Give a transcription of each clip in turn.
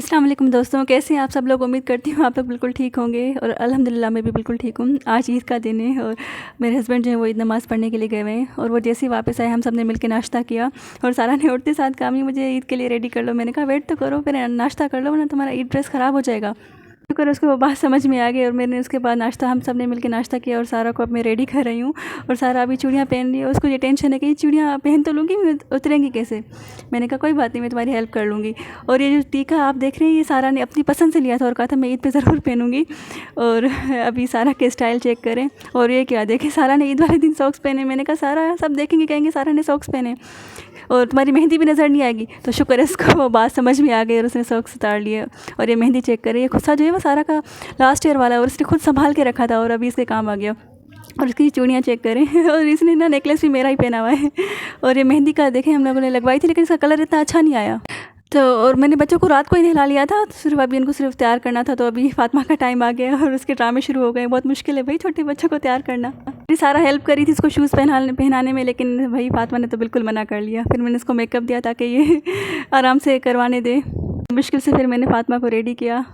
अस्सलाम वालेकुम दोस्तों, कैसे हैं आप सब लोग। उम्मीद करती हूँ आप लोग बिल्कुल ठीक होंगे और अल्हम्दुलिल्लाह मैं भी बिल्कुल ठीक हूँ। आज ईद का दिन है और मेरे हस्बैंड जो है वो ईद नमाज़ पढ़ने के लिए गए हुए हैं और वो जैसे ही वापस आए हम सब ने मिलकर नाश्ता किया और सारा ने उठते साथ कहा मम्मी मुझे ईद के लिए रेडी कर लो। मैंने कहा वेट तो करो, फिर नाश्ता कर लो वरना तुम्हारा ईद ड्रेस ख़राब हो जाएगा। कर उसको वो बात समझ में आ गई और मैंने उसके बाद नाश्ता हम सब ने मिलकर नाश्ता किया और सारा को अब मैं रेडी कर रही हूँ और सारा अभी चूड़ियाँ पहन रही है। उसको ये टेंशन है कि चूड़ियाँ पहन तो लूँगी, मैं उतरेंगी कैसे। मैंने कहा कोई बात नहीं, मैं तुम्हारी हेल्प कर लूँगी। और ये जो टीका आप देख रहे हैं ये सारा ने अपनी पसंद से लिया था और कहा था मैं ईद पे ज़रूर पहनूँगी। और अभी सारा के स्टाइल चेक करें और ये क्या देखें, सारा ने ईद वाले दिन सॉक्स पहने। मैंने कहा सारा सब देखेंगे कहेंगे सारा ने सॉक्स पहने और तुम्हारी मेहंदी भी नज़र नहीं आएगी। तो शुक्र है इसको वो बात समझ में आ गई और उसने सॉक्स उतार लिए और ये मेहंदी चेक करे। ये गुस्सा जो है वो सारा का लास्ट ईयर वाला और उसने खुद संभाल के रखा था और अभी इसके काम आ गया। और इसकी चूड़ियाँ चेक करें और इसने ना नेकलेस भी मेरा ही पहना हुआ है। और ये मेहंदी का देखें हम लोगों ने लगवाई थी लेकिन इसका कलर इतना अच्छा नहीं आया। तो और मैंने बच्चों को रात को ही नहला लिया था, तो सिर्फ अभी इनको सिर्फ तैयार करना था। तो अभी फातिमा का टाइम आ गया और उसके ड्रामे शुरू हो गए। बहुत मुश्किल है भाई छोटे बच्चों को तैयार करना। मेरी सारा हेल्प करी थी इसको शूज़ पहनाने में, लेकिन भाई फातिमा ने तो बिल्कुल मना कर लिया। फिर मैंने इसको मेकअप दिया ताकि ये आराम से करवाने दे। मुश्किल से फिर मैंने फातिमा को रेडी किया।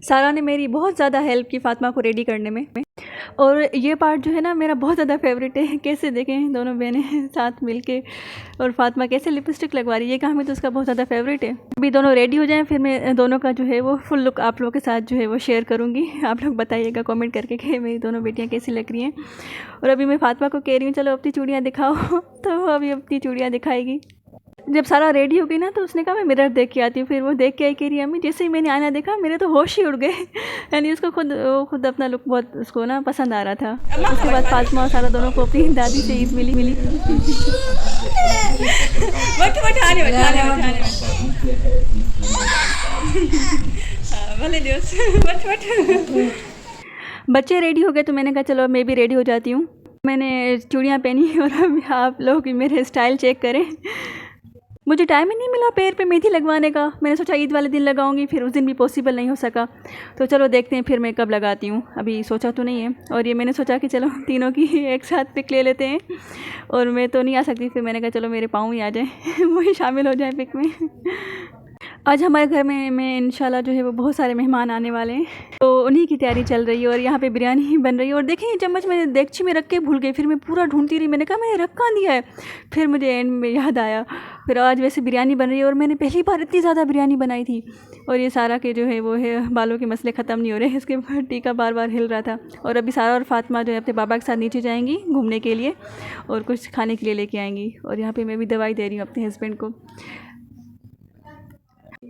सारा ने मेरी बहुत ज़्यादा हेल्प की फातिमा को रेडी करने में। और ये पार्ट जो है ना मेरा बहुत ज़्यादा फेवरेट है। कैसे देखें दोनों बहनें साथ मिलके और फातिमा कैसे लिपस्टिक लगवा रही है, ये कहानी तो उसका बहुत ज़्यादा फेवरेट है। अभी दोनों रेडी हो जाएं फिर मैं दोनों का जो है वो फुल लुक आप लोगों के साथ जो है वो शेयर करूँगी। आप लोग बताइएगा कमेंट करके कि मेरी दोनों बेटियाँ कैसी लग रही हैं। और अभी मैं फातिमा को कह रही हूँ चलो अपनी चूड़ियाँ दिखाओ तो अभी अपनी चूड़ियाँ दिखाएगी। जब सारा रेडी हो गई ना तो उसने कहा मैं मिरर देख के आती हूँ। फिर वो देख के आई कह रही अम्मी जैसे ही मैंने आईना देखा मेरे तो होश ही उड़ गए। यानी उसको खुद अपना लुक बहुत उसको ना पसंद आ रहा था। उसके बाद फातिमा और सारा दोनों को अपनी दादी से ईद मिली। बच्चे रेडी हो गए तो मैंने कहा चलो मैं भी रेडी हो जाती हूँ। मैंने चूड़ियाँ पहनी और अभी आप लोग मेरे स्टाइल चेक करें। मुझे टाइम ही नहीं मिला पैर पे मेहंदी लगवाने का। मैंने सोचा ईद वाले दिन लगाऊंगी, फिर उस दिन भी पॉसिबल नहीं हो सका। तो चलो देखते हैं फिर मैं कब लगाती हूँ, अभी सोचा तो नहीं है। और ये मैंने सोचा कि चलो तीनों की एक साथ पिक ले लेते हैं और मैं तो नहीं आ सकती। फिर मैंने कहा चलो मेरे पाँव ही आ जाए वही शामिल हो जाए पिक में। आज हमारे घर में इंशाल्लाह जो है वो बहुत सारे मेहमान आने वाले हैं, तो उन्हीं की तैयारी चल रही है और यहाँ पे बिरयानी बन रही है। और देखिए चम्मच मैंने देगची में रख के भूल गई, फिर मैं पूरा ढूंढती रही। मैंने कहा मैंने रख कहाँ दिया है, फिर मुझे एंड में याद आया। फिर आज वैसे बिरयानी बन रही है और मैंने पहली बार इतनी ज़्यादा बिरयानी बनाई थी। और ये सारा के जो है वो है बालों के मसले ख़त्म नहीं हो रहे, इसके टीका बार बार हिल रहा था। और अभी सारा और फातिमा जो है अपने बाबा के साथ नीचे जाएंगी घूमने के लिए और कुछ खाने के लिए लेके आएंगी। और यहाँ पर मैं भी दवाई दे रही हूँ अपने हस्बैंड को।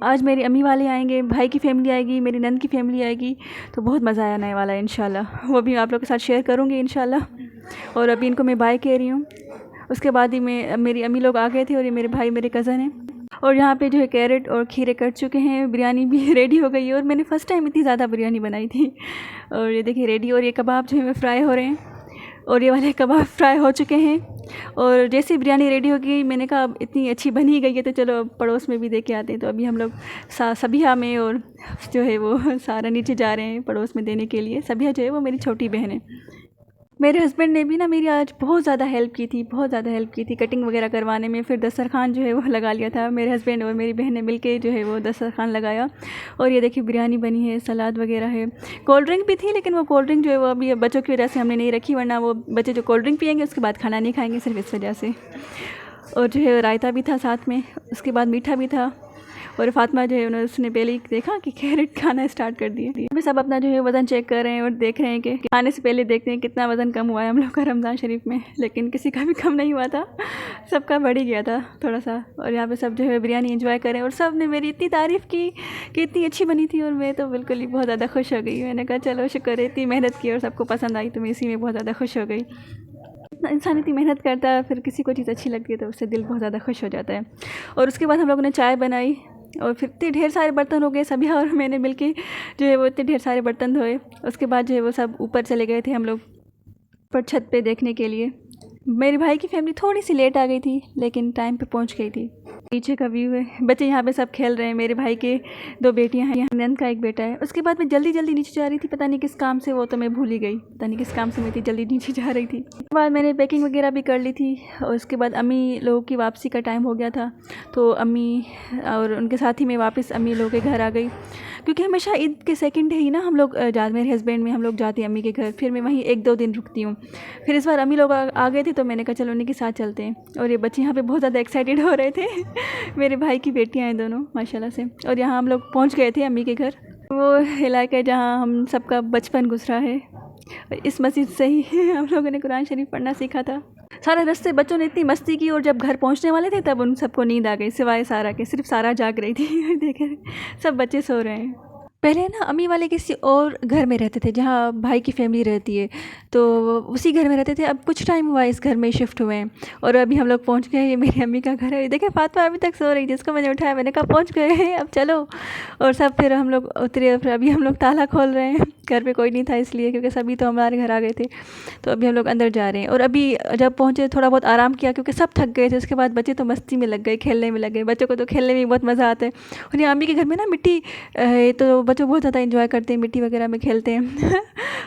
आज मेरी अम्मी वाले आएंगे, भाई की फैमिली आएगी, मेरी नंद की फैमिली आएगी, तो बहुत मज़ा आने वाला है इंशाल्लाह। वो भी आप लोगों के साथ शेयर करूँगी इंशाल्लाह। और अभी इनको मैं बाय कह रही हूँ। उसके बाद ही मेरी अम्मी लोग आ गए थे और ये मेरे भाई मेरे कज़न हैं। और यहाँ पे जो है कैरेट और खीरे कट चुके हैं, बिरयानी भी रेडी हो गई है। और मैंने फ़र्स्ट टाइम इतनी ज़्यादा बिरयानी बनाई थी। और ये देखिए रेडी। और ये कबाब जो है वो फ्राई हो रहे हैं और ये वाले कबाब फ्राई हो चुके हैं। और जैसे बिरयानी रेडी हो गई मैंने कहा अब इतनी अच्छी बनी गई है तो चलो पड़ोस में भी दे के आते हैं। तो अभी हम लोग सबिया में और जो है वो सारा नीचे जा रहे हैं पड़ोस में देने के लिए। सबिया जो है वो मेरी छोटी बहन है। मेरे हस्बैंड ने भी ना मेरी आज बहुत ज़्यादा हेल्प की थी कटिंग वगैरह करवाने में। फिर दस्तरखान जो है वो लगा लिया था। मेरे हस्बैंड और मेरी बहन ने मिलके जो है वो दस्तरखान लगाया। और ये देखिए बिरयानी बनी है, सलाद वगैरह है, कोल्ड ड्रिंक भी थी। लेकिन वो कोल्ड ड्रिंक जो है वो अभी बच्चों की वजह से हमने नहीं रखी, वरना वो बच्चे जो कोल्ड ड्रिंक पियेंगे उसके बाद खाना नहीं खाएंगे सिर्फ इस वजह से। और जो है रायता भी था साथ में, उसके बाद मीठा भी था। और फातिमा जो है उसने पहले ही देखा कि कैरेट खाना स्टार्ट कर दिए। अभी सब अपना जो है वज़न चेक कर रहे हैं और देख रहे हैं कि खाने से पहले देखते हैं कितना वज़न कम हुआ है हम लोग का रमज़ान शरीफ में। लेकिन किसी का भी कम नहीं हुआ था, सबका बढ़ ही गया था थोड़ा सा। और यहाँ पे सब जो है बिरयानी एंजॉय करें और सब ने मेरी इतनी तारीफ़ की कि इतनी अच्छी बनी थी। और मैं तो बिल्कुल ही बहुत ज़्यादा खुश हो गई। मैंने कहा चलो शुक्र है, इतनी मेहनत की और सबको पसंद आई तो मैं इसी में बहुत ज़्यादा खुश हो गई। इंसान इतनी मेहनत करता है फिर किसी को चीज़ अच्छी लगती है तो उससे दिल बहुत ज़्यादा खुश हो जाता है। और उसके बाद हम लोगों ने चाय बनाई और फिर इतने ढेर सारे बर्तन हो गए। सभी और मैंने मिलके जो है वो इतने ढेर सारे बर्तन धोए। उसके बाद जो है वो सब ऊपर चले गए थे हम लोग पर छत पे देखने के लिए। मेरे भाई की फैमिली थोड़ी सी लेट आ गई थी लेकिन टाइम पे पहुंच गई थी। पीछे का व्यू है, बच्चे यहाँ पे सब खेल रहे हैं। मेरे भाई के 2 बेटियाँ हैं, यहाँ नंद का एक बेटा है। उसके बाद मैं जल्दी जल्दी नीचे जा रही थी, पता नहीं किस काम से, वो तो मैं भूल ही गई, पता नहीं किस काम से मैं इतनी जल्दी नीचे जा रही थी। उसके बाद मैंने पैकिंग वगैरह भी कर ली थी और उसके बाद अम्मी लोगों की वापसी का टाइम हो गया था, तो अम्मी और उनके साथ ही मैं वापस अम्मी लोगों के घर आ गई, क्योंकि हमेशा ईद के सेकंड डे ही ना हम लोग मेरे हस्बैंड में हम लोग जाते हैं अम्मी के घर, फिर मैं वहीं 1-2 दिन रुकती हूँ। फिर इस बार अम्मी लोग आ गए थे, तो मैंने कहा चलो उन्हीं के साथ चलते हैं। और ये बच्चे यहाँ पे बहुत ज़्यादा एक्साइटेड हो रहे थे मेरे भाई की बेटियाँ हैं दोनों माशाल्लाह से। और यहाँ हम लोग पहुँच गए थे अम्मी के घर, वो इलाका है जहाँ हम सबका बचपन गुजरा है। इस मस्जिद से ही हम लोगों ने कुरान शरीफ पढ़ना सीखा था। सारे रास्ते बच्चों ने इतनी मस्ती की, और जब घर पहुंचने वाले थे तब उन सबको नींद आ गई, सिवाय सारा के। सिर्फ सारा जाग रही थी देखे सब बच्चे सो रहे हैं। पहले ना अम्मी वाले किसी और घर में रहते थे जहाँ भाई की फैमिली रहती है, तो उसी घर में रहते थे। अब कुछ टाइम हुआ इस घर में शिफ्ट हुए हैं, और अभी हम लोग पहुँच गए। ये मेरी अम्मी का घर है। देखे फातिमा अभी तक सो रही, जिसको मैंने उठाया मैंने कहा पहुँच गए हैं अब चलो। और सब फिर हम लोग उतरे, फिर अभी हम लोग ताला खोल रहे हैं। घर पे कोई नहीं था इसलिए, क्योंकि सभी तो हमारे घर आ गए थे। तो अभी हम लोग अंदर जा रहे हैं, और अभी जब पहुँचे थोड़ा बहुत आराम किया, क्योंकि सब थक गए थे। उसके बाद बच्चे तो मस्ती में लग गए, खेलने में लग गए। बच्चों को तो खेलने में बहुत मज़ा आता है। और ये अम्मी के घर में ना मिट्टी तो बच्चे बहुत ज़्यादा एंजॉय करते हैं, मिट्टी वगैरह में खेलते हैं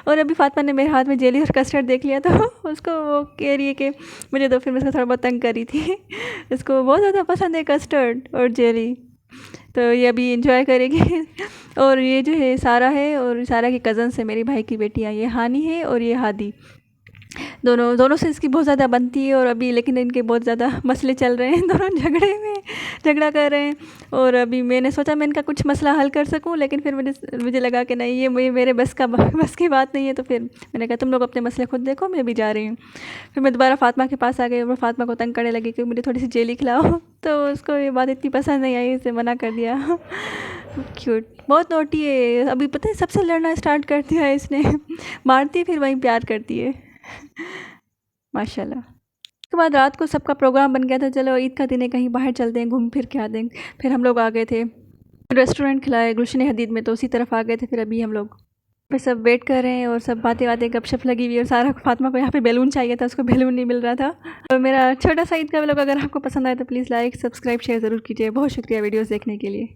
और अभी फातिमा ने मेरे हाथ में जेली और कस्टर्ड देख लिया, तो उसको वो कह रही है कि मुझे दो। फिर मैं उसको थोड़ा बहुत तंग करी थी इसको बहुत ज़्यादा पसंद है कस्टर्ड और जेली, तो ये अभी इंजॉय करेगी। और ये जो है सारा है, और सारा की कज़न्स है मेरे भाई की बेटियाँ, ये हानी है और ये हादी। दोनों से इसकी बहुत ज़्यादा बनती है, और अभी लेकिन इनके बहुत ज़्यादा मसले चल रहे हैं, दोनों झगड़ा कर रहे हैं। और अभी मैंने सोचा मैं इनका कुछ मसला हल कर सकूं, लेकिन फिर मुझे लगा कि नहीं, ये मेरे बस की बात नहीं है। तो फिर मैंने कहा तुम लोग अपने मसले खुद देखो, मैं भी जा रही हूँ। फिर मैं दोबारा फातिमा के पास आ गई, और फातिमा को तंग करने लगी कि मुझे थोड़ी सी जेली खिलाओ, तो उसको ये बात इतनी पसंद नहीं आई, इसे मना कर दिया। क्यूट, बहुत नोटी है। अभी पता है सबसे लड़ना स्टार्ट कर दिया है इसने मारती फिर वहीं प्यार करती है माशाल्लाह। उसके बाद रात को सबका प्रोग्राम बन गया था, चलो ईद का दिन है कहीं बाहर चलते हैं, घूम फिर के आते हैं। फिर हम लोग आ गए थे रेस्टोरेंट खिलाए गुलशन हदीद में, तो उसी तरफ आ गए थे। फिर अभी हम लोग पे सब वेट कर रहे हैं, और सब बातें गपशप लगी हुई। और सारा फातिमा को यहाँ पे बैलून चाहिए था, उसको बैलून नहीं मिल रहा था। और मेरा छोटा सा ईद का व्लॉग अगर आपको पसंद आए तो प्लीज़ लाइक सब्सक्राइब शेयर ज़रूर कीजिए। बहुत शुक्रिया वीडियोज़ देखने के लिए।